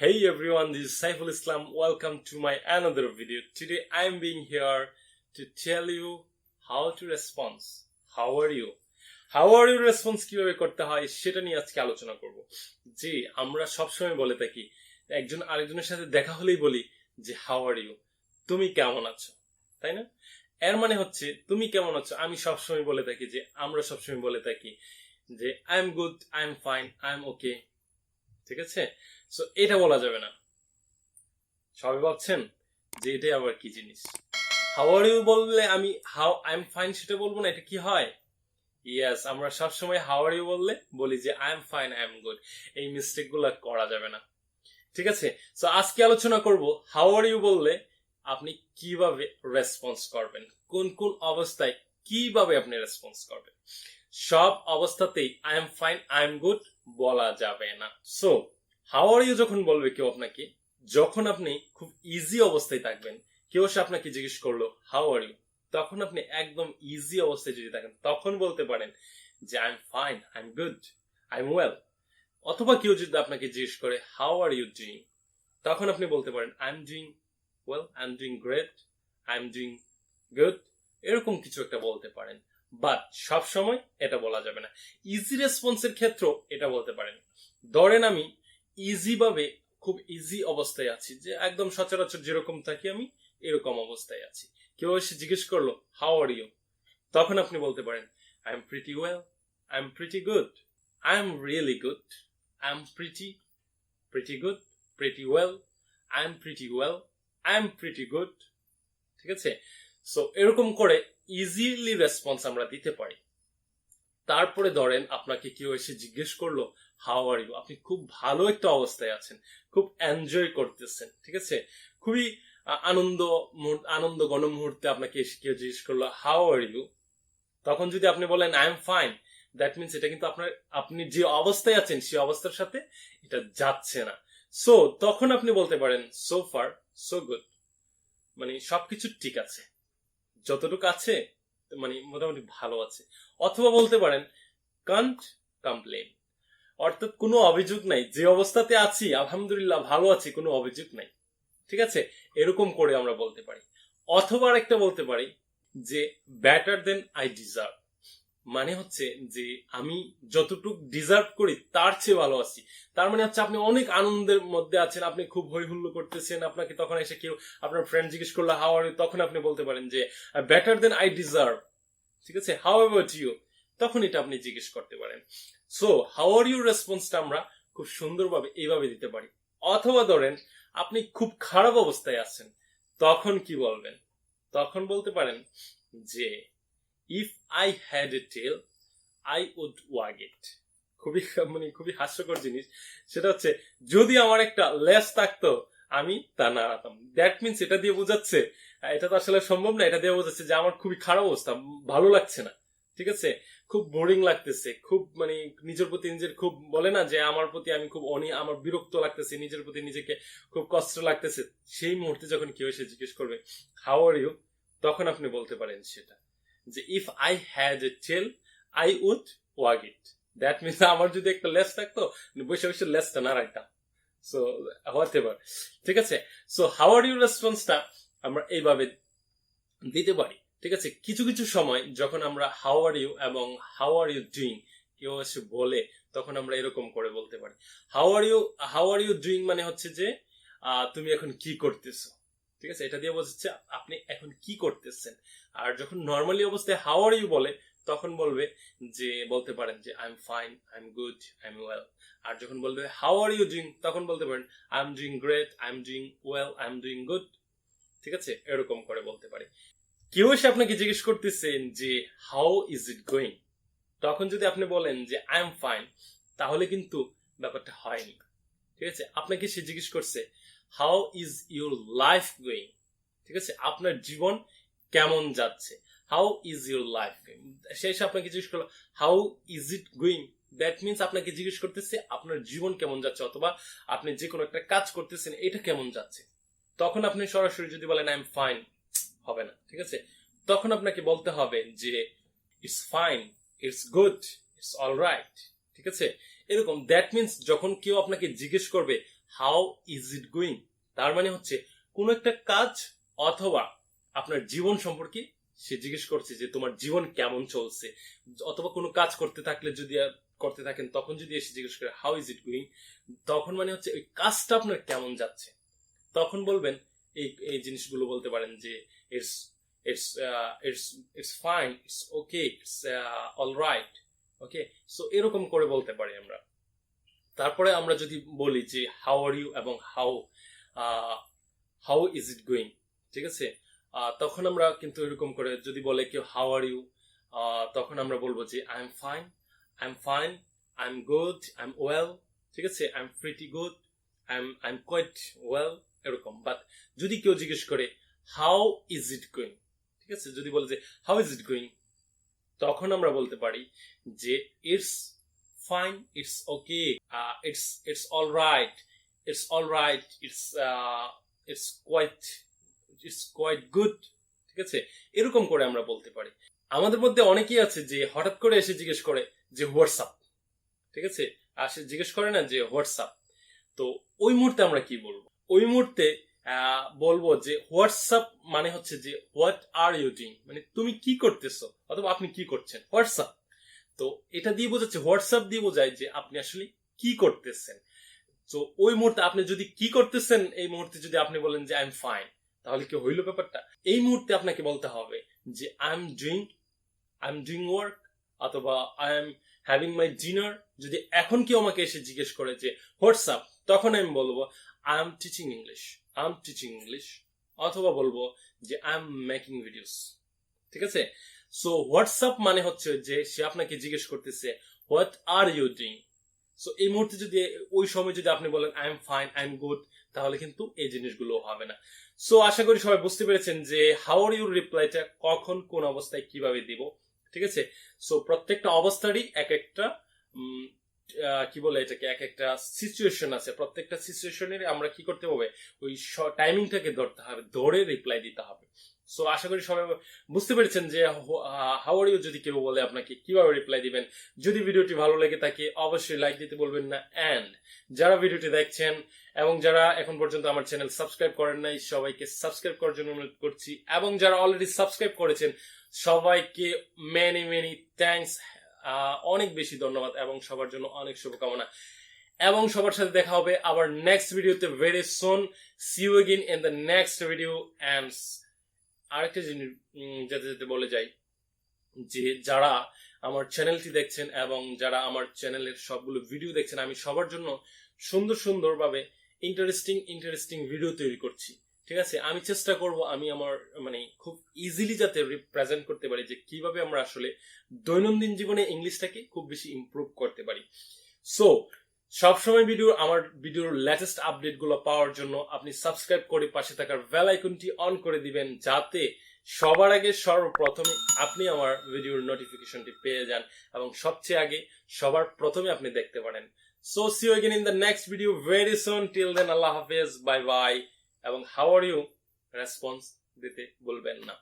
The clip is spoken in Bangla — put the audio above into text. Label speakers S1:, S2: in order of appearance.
S1: Hey everyone, this is Saiful Islam. Welcome to my another video. Today I am being here to tell you how to respond. How are you? How are you response কিভাবে করতে হয় সেটা নিয়ে আজকে আলোচনা করব। যে আমরা সব সময় বলে থাকি একজন আরেকজনের সাথে দেখা হলেই বলি যে হাউ আর ইউ, তুমি কেমন আছো, তাই না? এর মানে হচ্ছে তুমি কেমন আছো। আমি সব সময় বলে থাকি যে আমরা সব সময় বলে থাকি যে I am good, I am fine, I am okay. ঠিক আছে, সো এটা বলা যাবে না। সবাই ভাবছেন যে এটাই আবার কি জিনিস। হাউ আর ইউ বললে আমি হাউ আই এম ফাইন সেটা বলবো না, এটা কি হয়? ইয়েস, আমরা সবসময় হাউ আর ইউ বললে বলি যে I am fine, I am good. এই মিস্টেক গুলো করা যাবে না। ঠিক আছে, সো আজকে আলোচনা করব হাউ আর ইউ বললে আপনি কিভাবে রেসপন্স করবেন, কোন কোন অবস্থায় কিভাবে আপনি রেসপন্স করবেন। সব অবস্থাতেই I am fine, I am good বলা যাবে না। সো হাউ আর ইউ যখন বলবে কেউ আপনাকে, যখন আপনি খুব ইজি অবস্থায় থাকবেন, কেউ সে আপনাকে জিজ্ঞেস করলো হাউ আর ইউ, তখন আপনি একদম ইজি অবস্থায় যদি থাকেন তখন বলতে পারেন যে I am fine, I am good, I am well. অথবা কেউ যদি আপনাকে জিজ্ঞেস করে হাউ আর ইউ ডুইং, তখন আপনি বলতে পারেন I am doing well, I am doing great, I am doing good, এরকম কিছু একটা বলতে পারেন। বাট সব সময় এটা বলা যাবে না। ইজি রেসপন্সের ক্ষেত্রেও এটা বলতে পারেন। ধরেন আমি ইজি ভাবে খুব ইজি অবস্থায় আছি, যে একদম সচরাচর যেরকম থাকি আমি এরকম অবস্থায় আছি, কেউ এসে জিজ্ঞেস করলো হাউ আর ইউ, তখন আপনি বলতে পারেন I am pretty well, I am pretty good, I am really good, I am pretty good, pretty well, I am pretty well, I am pretty good. ঠিক আছে, সো এরকম করে ইজিলি রেসপন্স আমরা দিতে পারি। তারপরে ধরেন আপনাকে কেউ এসে জিজ্ঞেস করলো হাউ আর ইউ, আপনি খুব ভালো একটা অবস্থায় আছেন, খুব এনজয় করতেছেন, ঠিক আছে, খুবই আনন্দ গণ মুহূর্তে আপনাকে এসে কেউ জিজ্ঞেস করলো হাউ আর ইউ, তখন যদি আপনি বলেন I am fine, that means এটা কিন্তু আপনি যে অবস্থায় আছেন সেই অবস্থার সাথে এটা যাচ্ছে না। সো তখন আপনি বলতে পারেন সো ফার সো গুড, মানে সবকিছু ঠিক আছে, যতটুকু আছে মানে মোটামুটি ভালো আছে। অথবা বলতে পারেন কান্ট কমপ্লেন, অর্থাৎ কোনো অভিযোগ নাই, যে অবস্থাতে আছি আলহামদুলিল্লাহ ভালো আছি, কোনো অভিযোগ নাই। ঠিক আছে, এরকম করে আমরা বলতে পারি। অথবা আরেকটা বলতে পারি যে বেটার দেন আই ডিজার্ভ, মানে হচ্ছে যে আমি যতটুকু ডিজার্ভ করি তার চেয়ে ভালো আছি। তার মানে হচ্ছে আপনি অনেক আনন্দের মধ্যে আছেন, আপনি খুব হই হুল্লো করতেছেন, আপনাকে তখন এসে কেউ আপনার ফ্রেন্ড জিজ্ঞেস করলো হাউ আর ইউ, তখন আপনি বলতে পারেন যে বেটার দেন আই ডিজার্ভ। ঠিক আছে, হাউ অ্যাবাউট ইউ, তখন এটা আপনি জিজ্ঞেস করতে পারেন। সো হাউ আর ইউ রেসপন্সটা আমরা খুব সুন্দরভাবে এইভাবে দিতে পারি। অথবা ধরেন আপনি খুব খারাপ অবস্থায় আছেন, তখন কি বলবেন? তখন বলতে পারেন যে if I had a tail I would wag it. খুবই হাস্যকর জিনিস, সেটা হচ্ছে যদি আমার একটা লেজ থাকতো আমি তা নাড়াতাম। দ্যাট মিনস এটা দিয়ে বোঝাচ্ছে, এটা তো আসলে সম্ভব না, এটা দিয়ে বোঝাচ্ছে যে আমার খুবই খারাপ অবস্থা, ভালো লাগছে না, ঠিক আছে, খুব বোরিং লাগতেছে, খুব নিজের প্রতি নিজের খুব বলে না যে আমার প্রতি আমি খুব আমার বিরক্ত লাগতেছে, নিজের প্রতি নিজেকে খুব কষ্ট লাগতেছে। সেই মুহূর্তে যখন কেউ এসে জিজ্ঞেস করবে হাউ আর ইউ, তখন আপনি বলতে পারেন সেটা যে if I had a tail I would wag it. That means আমার যদি একটা লেস থাকতো বসে বসে লেসটা নাড়াইতাম। So what ever. ঠিক আছে, সো হাউ আর ইউ রেসপন্সটা আমরা এইভাবে দিতে পারি। ঠিক আছে, কিছু কিছু সময় যখন আমরা হাউ আর ইউ এবং হাউ আর ইউ ডুইং কেউ এসে বলে, তখন আমরা এরকম করে বলতে পারি হাউ আর ইউ ডুইং, মানে হচ্ছে যে তুমি এখন কি করতেছো। ঠিক আছে, এটা দিয়ে বোঝাচ্ছে আপনি এখন কি করতেছেন। আর যখন নর্মালি অবস্থায় হাউ আর ইউ বলে, তখন বলতে পারেন যে I am fine, I am good, I am well. আর যখন বলবে হাউ আর ইউ ডুইং, তখন বলতে পারেন I am doing great, I am doing well, I am doing good. ঠিক আছে, এরকম করে বলতে পারি। কেউ এসে আপনাকে জিজ্ঞেস করতেছেন যে হাউ ইজ ইট গোয়িং, তখন যদি আপনি বলেন যে আই এম ফাইন, তাহলে কিন্তু ব্যাপারটা হয়নি। ঠিক আছে, আপনাকে সে জিজ্ঞেস করছে how is your life going. ঠিক আছে, আপনার জীবন কেমন যাচ্ছে, how is your life going. সে এসে আপনাকে জিজ্ঞেস করলো how is it going, that means আপনাকে জিজ্ঞেস করতেছে আপনার জীবন কেমন যাচ্ছে, অথবা আপনি যে কোনো একটা কাজ করতেছেন এটা কেমন যাচ্ছে। তখন আপনি সরাসরি যদি বলেন আই এম ফাইন, হবে না। ঠিক আছে, তখন আপনাকে বলতে হবে যে it's fine, it's good, it's alright. ঠিক আছে, এরকম। দ্যাট মিনস যখন কেউ আপনাকে জিজ্ঞেস করবে হাউ ইজ ইট গোয়িং, তার মানে হচ্ছে কোন একটা কাজ অথবা আপনার জীবন সম্পর্কে সে জিজ্ঞেস করছে যে তোমার জীবন কেমন চলছে, অথবা কোনো কাজ করতে থাকলে যদি করতে থাকেন তখন যদি এসে জিজ্ঞেস করে হাউ ইজ ইট গোয়িং, তখন মানে হচ্ছে ওই কাজটা আপনার কেমন যাচ্ছে, তখন বলবেন এই এই জিনিসগুলো বলতে পারেন যে it's it's it's it's fine, it's okay, it's alright, okay. So এরকম করে বলতে পারি আমরা। তারপরে আমরা যদি বলি যে হাউ আর ইউ এবং হাউ ইজ ইট গোয়িং, ঠিক আছে, তখন আমরা কিন্তু এরকম করে যদি বলে কেউ হাউ আর ইউ, তখন আমরা বলবো যে I am fine, I am fine, I am good, I am well, ঠিক আছে, I am pretty good, I am quite well, এরকম। বাট যদি কেউ জিজ্ঞেস করে হাউ ইজ ইট গোয়িং, ঠিক আছে, যদি বলে যে হাউ ইজ ইট গোয়িং, তখন আমরা বলতে পারি যে it's fine, it's okay, it's alright, it's alright, it's quite good, ঠিক আছে, এরকম করে আমরা বলতে পারি। আমাদের মধ্যে অনেকেই আছে যে হঠাৎ করে এসে জিজ্ঞেস করে যে হোয়াটসঅ্যাপ, ঠিক আছে, আসে জিজ্ঞেস করে না যে হোয়াটসঅ্যাপ, তো ওই মুহূর্তে আমরা কি বলবো? ওই মুহূর্তে বলবো যে হোয়াটসঅ্যাপ মানে হচ্ছে যে হোয়াট আর ইউ ডুইং, মানে তুমি কি করতেছো অথবা আপনি কি করছেন, হোয়াটসঅ্যাপ। তো এটা দিয়ে বোঝাচ্ছে, হোয়াটসঅ্যাপ দিয়ে বোঝায় যে আপনি আসলে কি করতেছেন। তো ওই মুহূর্তে আপনি যদি কি করতেছেন, এই মুহূর্তে যদি আপনি বলেন যে আই এম ফাইন, তাহলে কি হইল ব্যাপারটা? এই মুহূর্তে আপনাকে বলতে হবে যে আই এম ডুইং ওয়ার্ক, অথবা I am having my dinner. যদি এখন কেউ আমাকে এসে জিজ্ঞেস করে যে হোয়াটসঅ্যাপ, তখন আমি বলবো আই এম টিচিং ইংলিশ, অথবা বলবো যে আই এম মেকিং ভিডিওস, ঠিক আছে। সো হোয়াটসঅ্যাপ মানে হচ্ছে যে সে আপনাকে জিজ্ঞেস করতেছে what are you doing. So এই মুহূর্তে যদি ওই সময় যদি আপনি বলেন I am fine, I am good, তাহলে কিন্তু এই জিনিসগুলো হবে না। সো আশা করি সবাই বুঝতে পেরেছেন যে হাউ আর ইউ রিপ্লাইটা কখন কোন অবস্থায় কিভাবে দিব, ঠিক আছে। সো প্রত্যেকটা অবস্থারই এক একটা কি বলে এটাকে, এক একটা সিচুয়েশন আছে। প্রত্যেকটা সিচুয়েশনের আমরা কি করতে হবে, ওই টাইমিংটাকে ধরতে হবে, ধরে রিপ্লাই দিতে হবে। সো আশা করি সবাই বুঝতে পেরেছেন যে হাউ আর ইউ যদি কেউ বলে আপনাকে কিভাবে রিপ্লাই দিবেন। যদি ভিডিওটি ভালো লেগে থাকে অবশ্যই লাইক দিতে বলবেন না। এন্ড যারা ভিডিওটি দেখছেন এবং যারা এখন পর্যন্ত আমার চ্যানেল সাবস্ক্রাইব করেন নাই, সবাইকে সাবস্ক্রাইব করার জন্য অনুরোধ করছি। এবং যারা অলরেডি সাবস্ক্রাইব করেছেন সবাইকে মেনি থ্যাঙ্কস, অনেক বেশি ধন্যবাদ এবং সবার জন্য অনেক শুভকামনা। এবং সবার সাথে দেখা হবে আবার নেক্সট ভিডিওতে very soon. See you again in the next video. And আরেকটা জিনিস যেতে বলে যাই যে যারা আমার চ্যানেলটি দেখছেন এবং যারা আমার চ্যানেলের সবগুলো ভিডিও দেখছেন, আমি সবার জন্য সুন্দরভাবে ইন্টারেস্টিং ভিডিও তৈরি করছি, ঠিক আছে। আমি চেষ্টা করব আমি আমার মানে খুব ইজিলি যাতে রিপ্রেজেন্ট করতে পারি যে কিভাবে আমরা আসলে দৈনন্দিন জীবনে ইংলিশটাকে খুব বেশি ইমপ্রুভ করতে পারি। সো সবসময় আমার ভিডিওর লেটেস্ট আপডেট গুলো পাওয়ার জন্য আপনি সাবস্ক্রাইব করে পাশে থাকার বেল আইকনটি অন করে দিবেন, যাতে সবার আগে সর্বপ্রথমে আপনি আমার ভিডিওর নোটিফিকেশনটি পেয়ে যান এবং সবচেয়ে আগে সবার প্রথমে আপনি দেখতে পারেন। So see you again in the next video very soon. Till then আল্লাহ হাফেজ, বাই বাই। এবং হাউ আর ইউ রেসপন্স দিতে ভুলবেন না।